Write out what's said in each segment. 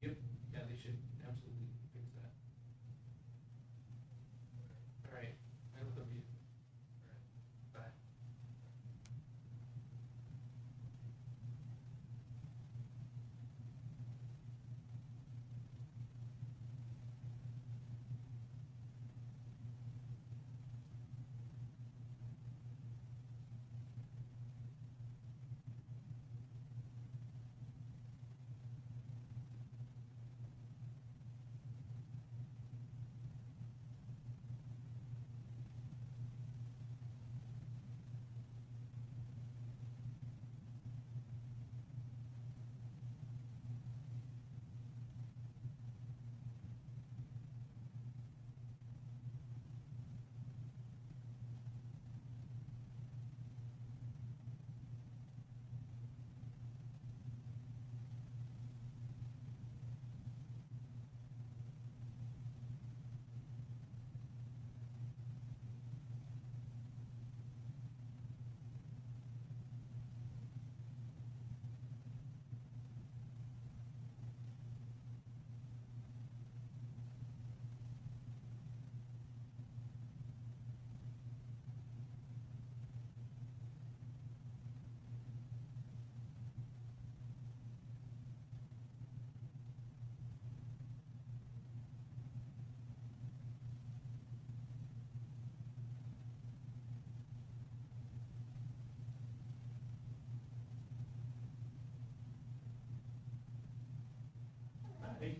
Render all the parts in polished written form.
Yep, yeah, they should absolutely fix that. All right, I love you. All right, bye. Bye.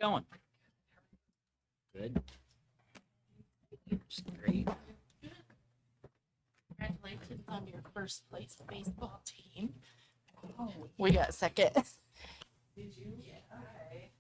Going. Good. great. Congratulations on your first place baseball team. We got second. Did you? Yeah. Okay.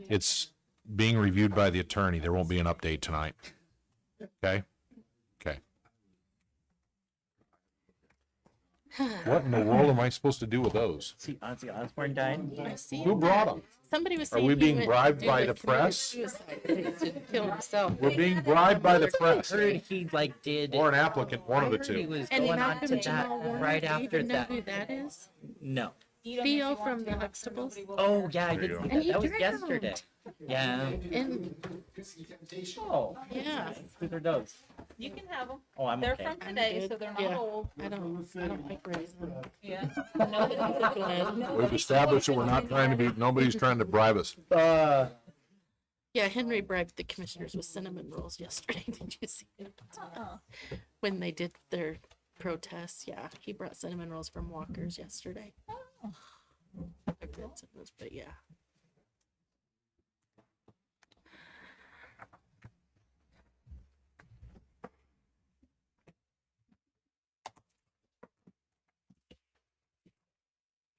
It's being reviewed by the attorney. There won't be an update tonight. Okay? Okay. What in the world am I supposed to do with those? See, Ozzy Osbourne died. I see. Who brought them? Somebody was Are saying we he being went bribed to by do the a committed press? suicide, but he didn't kill himself. We're being bribed by the press. I heard he like did. Or an applicant, one of the I heard he two. was And going on Malcolm to Jamal that Warner, right do you after even know that. who that is? No. Theo from the Huxtables. Oh yeah, I There did you see go. And that. he That was drowned. yesterday. Yeah. And Oh. yeah, Who are those? You can have them. Oh, I'm They're okay. from today, so they're not Yeah. old. I don't like raisins. Yeah. We've established that we're not trying to be, nobody's trying to bribe us. Yeah, Henry bribed the commissioners with cinnamon rolls yesterday. Did you see it? When they did their protests, yeah, he brought cinnamon rolls from Walker's yesterday. They're good cinnamons, but yeah.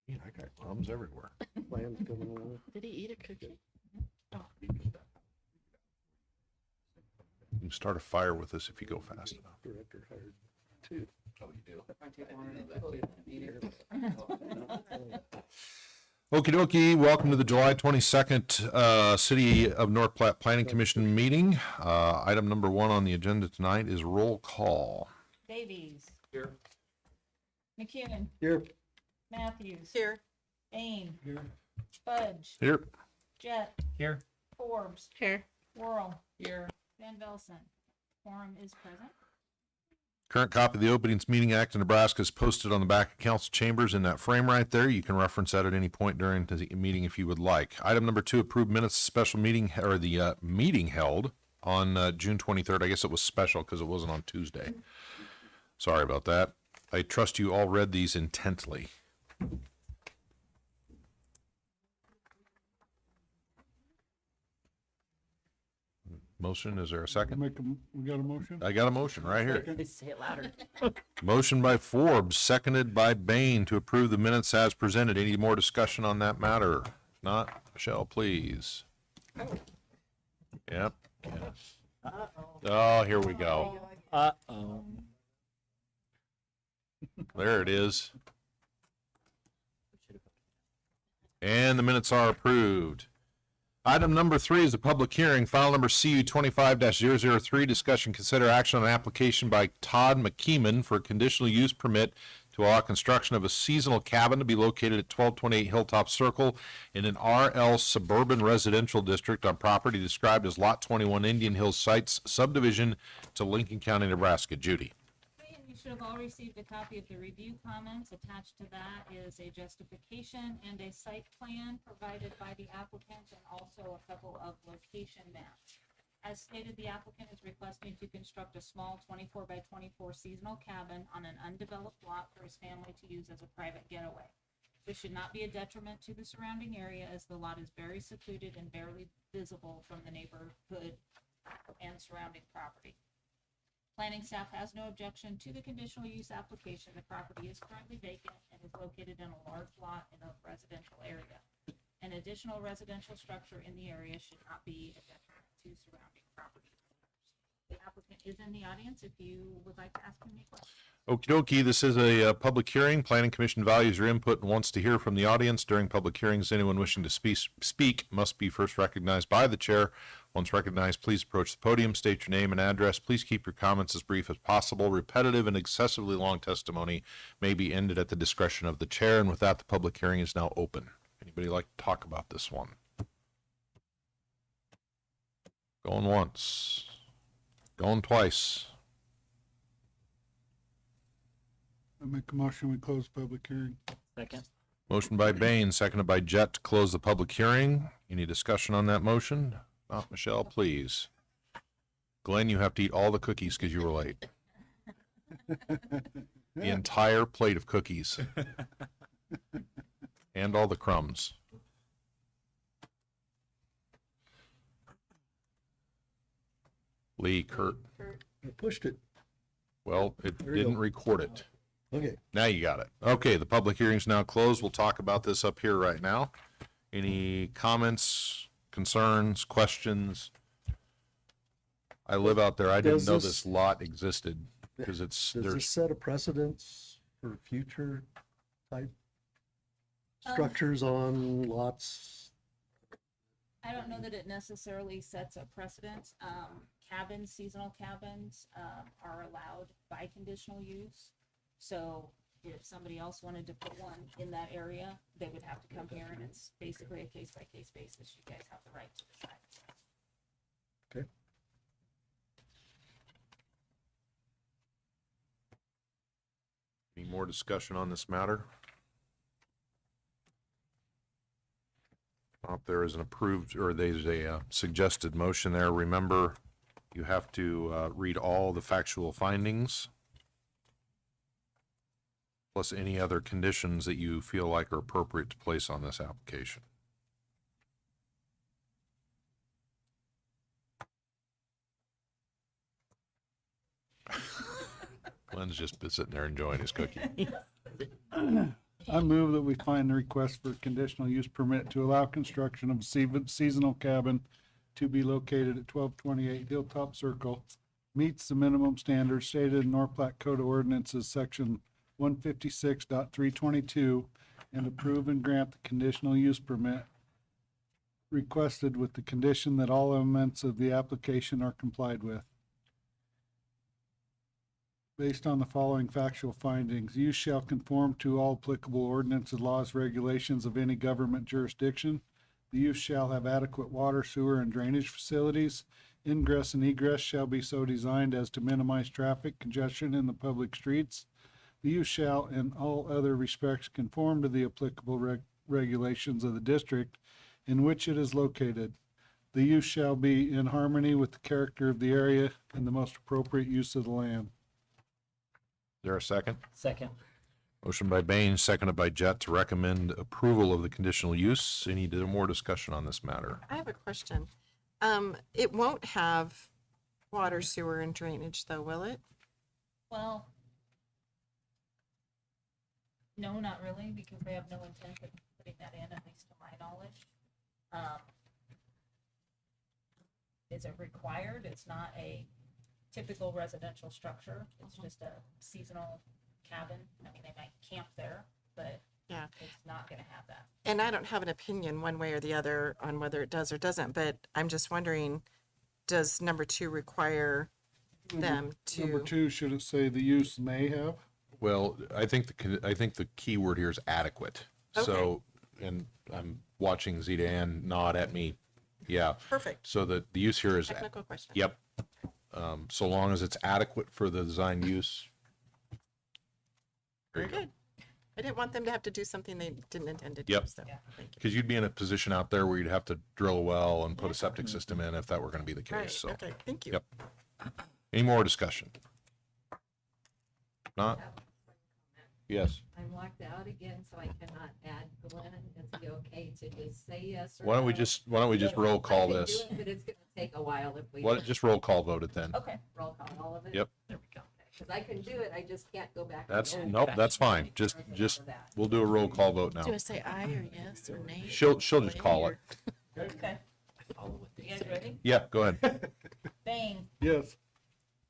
Man, I got crumbs everywhere. Did he eat a cookie? You can start a fire with this if you go fast enough. Oh, you do? Okie dokie, welcome to the July 22nd City of North Platte Planning Commission meeting. Item number 1 on the agenda tonight is roll call. Davies. Here. McEwen. Here. Matthews. Here. Bain. Fudge. Here. Jet. Here. Forbes. Here. Worrell. Here. Van Velsen. Quorum is present. Current copy of the Openings Meeting Act of Nebraska is posted on the back of council chambers in that frame right there. You can reference that at any point during the meeting if you would like. Item number 2, approved minutes of special meeting, or the meeting held on June 23rd. I guess it was special because it wasn't on Tuesday. Sorry about that. I trust you all read these intently. Motion, is there a second? We got a motion? I got a motion right here. Say it louder. Motion by Forbes, seconded by Bain to approve the minutes as presented. Any more discussion on that matter? If not, Michelle, please. Yep. Oh, here we go. Uh-oh. There it is. And the minutes are approved. Item number 3 is a public hearing, file number CU 25-003, discussion, consider action on an application by Todd McKeeman for a conditional use permit to allow construction of a seasonal cabin to be located at 1228 Hilltop Circle in an RL suburban residential district on property described as Lot 21 Indian Hills Sites subdivision to Lincoln County, Nebraska. Judy. You should have all received a copy of the review comments. Attached to that is a justification and a site plan provided by the applicant and also a couple of location maps. As stated, the applicant is requesting to construct a small 24 by 24 seasonal cabin on an undeveloped lot for his family to use as a private getaway. This should not be a detriment to the surrounding area as the lot is very secluded and barely visible from the neighborhood and surrounding property. Planning staff has no objection to the conditional use application. The property is currently vacant and is located in a large lot in a residential area. An additional residential structure in the area should not be a detriment to surrounding property owners. The applicant is in the audience if you would like to ask him any questions. Okie dokie, this is a public hearing. Planning Commission values your input and wants to hear from the audience. During public hearings, anyone wishing to speak must be first recognized by the chair. Once recognized, please approach the podium, state your name and address. Please keep your comments as brief as possible. Repetitive and excessively long testimony may be ended at the discretion of the chair. And with that, the public hearing is now open. Anybody like to talk about this one? Going once. Going twice. I make a motion, we close public hearing. Second. Motion by Bain, seconded by Jet to close the public hearing. Any discussion on that motion? Not Michelle, please. Glenn, you have to eat all the cookies because you were late. The entire plate of cookies. And all the crumbs. Lee, Kurt. I pushed it. Well, it There you didn't go. record it. Okay. Now you got it. Okay, the public hearing's now closed. We'll talk about this up here right now. Any comments, concerns, questions? I live out there. I didn't Does know this- this lot existed because it's, Does this there's, set a precedence for future type Um, structures on lots? I don't know that it necessarily sets a precedent. Cabins, seasonal cabins, are allowed by conditional use. So if somebody else wanted to put one in that area, they would have to come here, and it's basically a case-by-case basis. You guys have the right to decide. Okay. any more discussion on this matter? If there is an approved, or there's a suggested motion there, remember, you have to read all the factual findings, plus any other conditions that you feel like are appropriate to place on this application. Glenn's just been sitting there enjoying his cookie. I move that we find the request for conditional use permit to allow construction of a seasonal cabin to be located at 1228 Hilltop Circle meets the minimum standards stated in North Platte Code of Ordinances, section 156.322, and approve and grant the conditional use permit requested with the condition that all elements of the application are complied with. Based on the following factual findings, use shall conform to all applicable ordinances, laws, regulations of any government jurisdiction. The use shall have adequate water, sewer, and drainage facilities. Ingress and egress shall be so designed as to minimize traffic congestion in the public streets. The use shall, in all other respects, conform to the applicable regulations of the district in which it is located. The use shall be in harmony with the character of the area and the most appropriate use of the land. Is there a second? Second. Motion by Bain, seconded by Jett to recommend approval of the conditional use. Any more discussion on this matter? I have a question. It won't have water, sewer, and drainage though, will it? Well, no, not really, because they have no intent of putting that in, at least to my knowledge. Is it required? It's not a typical residential structure. It's just a seasonal cabin. I mean, they might camp there, but Yeah. it's not gonna have that. And I don't have an opinion one way or the other on whether it does or doesn't, but I'm just wondering, does number 2 require them Number to? 2, should it say the use may have? Well, I think the key word here is adequate. So, and I'm watching Zeta Ann nod at me. Yeah. Perfect. So the use here is, Technical question. yep. So long as it's adequate for the design use. There Very you go. good. I didn't want them to have to do something they didn't intend to do, Yep. so, thank you. Because you'd be in a position out there where you'd have to drill a well and put a septic system in if that were going to be the Right, case. So, okay, thank you. Yep. Any more discussion? Not? Yes. I'm locked out again, so I cannot add Glenn. Is he okay to just say yes or Why don't we no? just roll call I can do this? it, but it's gonna take a while if we Just roll call vote it then. Okay. roll call all of it. Yep. There we go. Because I can do it, I just can't go back. That's, and nope, that's fine. Just, we'll do a roll call vote now. Do I say aye or yes or nay? She'll just call Or- it. Okay. Follow what they You guys say. ready? Yeah, go ahead. Bang, Yes.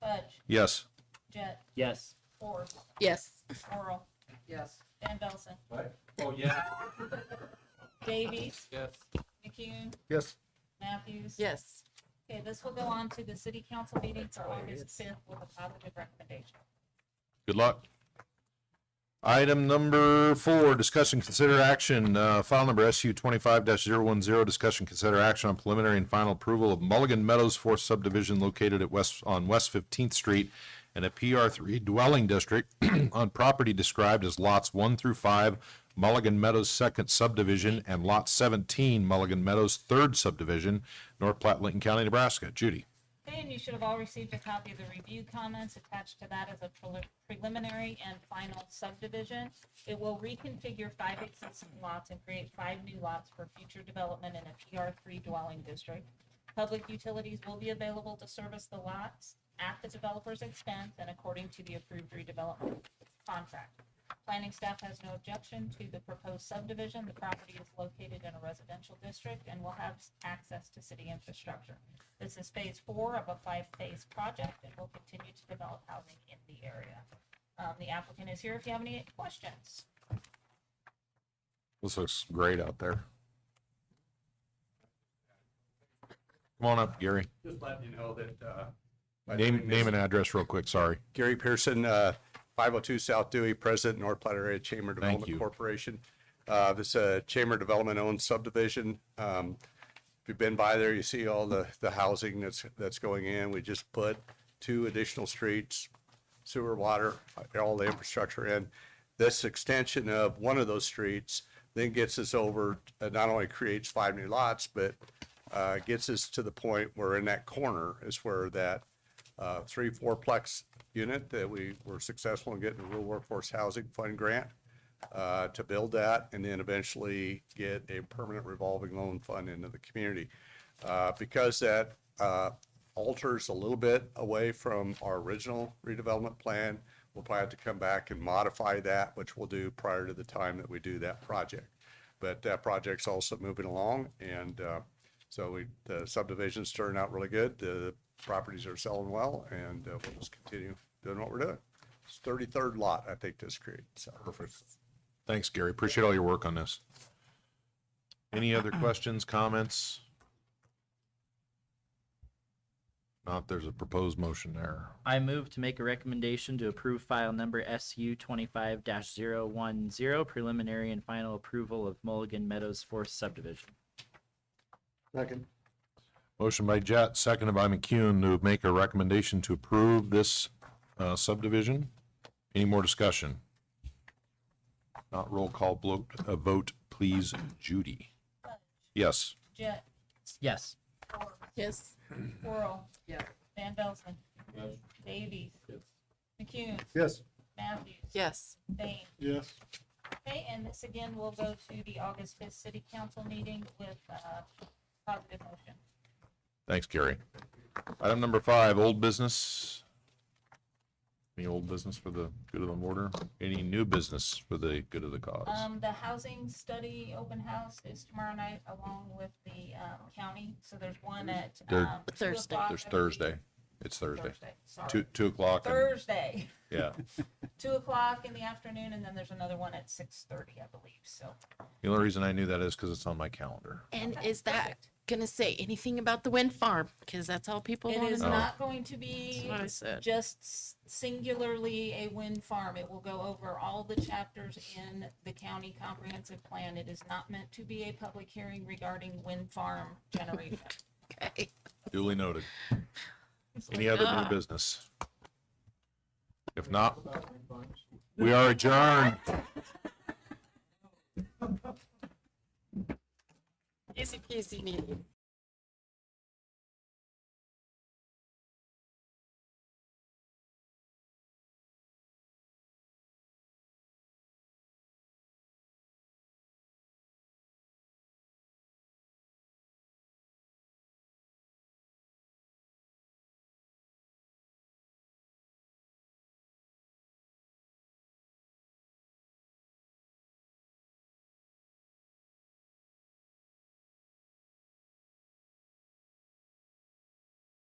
Fudge, Yes. Jet, Yes. Forrest, Yes. Oral, Yes. Van Belson, Oh, yeah. Davies, Yes. McCune, Yes. Matthews. Yes. Okay, this will go on to the city council meeting for August 5th with a positive recommendation. Good luck. Item number 4, discussion, consider action, file number SU 25-010, discussion, consider action on preliminary and final approval of Mulligan Meadows 4th subdivision located at West 15th Street in a PR3 dwelling district on property described as lots 1 through 5, Mulligan Meadows 2nd subdivision, and lot 17, Mulligan Meadows 3rd subdivision, North Platte, Lincoln County, Nebraska. Judy. Okay, and you should have all received a copy of the review comments. Attached to that as a preliminary and final subdivision. It will reconfigure 5 existing lots and create 5 new lots for future development in a PR3 dwelling district. Public utilities will be available to service the lots at the developer's expense and according to the approved redevelopment contract. Planning staff has no objection to the proposed subdivision. The property is located in a residential residential district and will have access to city infrastructure. This is phase 4 of a 5-phase project and will continue to develop housing in the area. The applicant is here if you have any questions. This looks great out there. Come on up, Gary. Just letting you know that, Name and address real quick, sorry. Gary Pearson, 502 South Dewey, President, North Platte Area Chamber Thank Development you. Corporation. This is a Chamber Development owned subdivision. If you've been by there, you see all the housing that's going in. We just put 2 additional streets, sewer, water, all the infrastructure in. This extension of one of those streets then gets us over, not only creates 5 new lots, but gets us to the point where in that corner is where that 3-4-plex unit that we were successful in getting a rural workforce housing fund grant to build that, and then eventually get a permanent revolving loan fund into the community. Because that alters a little bit away from our original redevelopment plan, we'll probably have to come back and modify that, which we'll do prior to the time that we do that project. But that project's also moving along, and so the subdivision's turning out really good. The properties are selling well, and we'll just continue doing what we're doing. It's 33rd lot, I think, this creates. So. Perfect. Thanks, Gary. Appreciate all your work on this. Any other questions, comments? Not, there's a proposed motion there. I move to make a recommendation to approve file number SU 25-010, preliminary and final approval of Mulligan Meadows 4th subdivision. Second. Motion by Jett, seconded by McCune to make a recommendation to approve this subdivision. Any more discussion? Not roll call, vote, please, Judy. Yes. Jet, Yes. Ford, Yes. Worrell, Yes. Van Delson, Davies, McCune, Yes. Matthews, Yes. Bain. Yes. Okay, and this again will go to the August 5th city council meeting with positive motion. Thanks, Gary. Item number 5, old business. Any old business for the good of the order? Any new business for the good of the cause? The housing study open house is tomorrow night along with the county. So there's one at There- 2 Thursday. o'clock, There's I believe. Thursday. It's Thursday. Sorry. 2 o'clock. and- Thursday, Yeah. 2 o'clock in the afternoon, and then there's another one at 6:30, I believe. So The only reason I knew that is because it's on my calendar. And Okay, is that perfect. gonna say anything about the wind farm? Because that's all people It want is to know. not going to be That's what I said. just singularly a wind farm. It will go over all the chapters in the county comprehensive plan. It is not meant to be a public hearing regarding wind farm generation. Okay. Duly noted. Any other new business? If not, we are adjourned. Easy peasy meeting.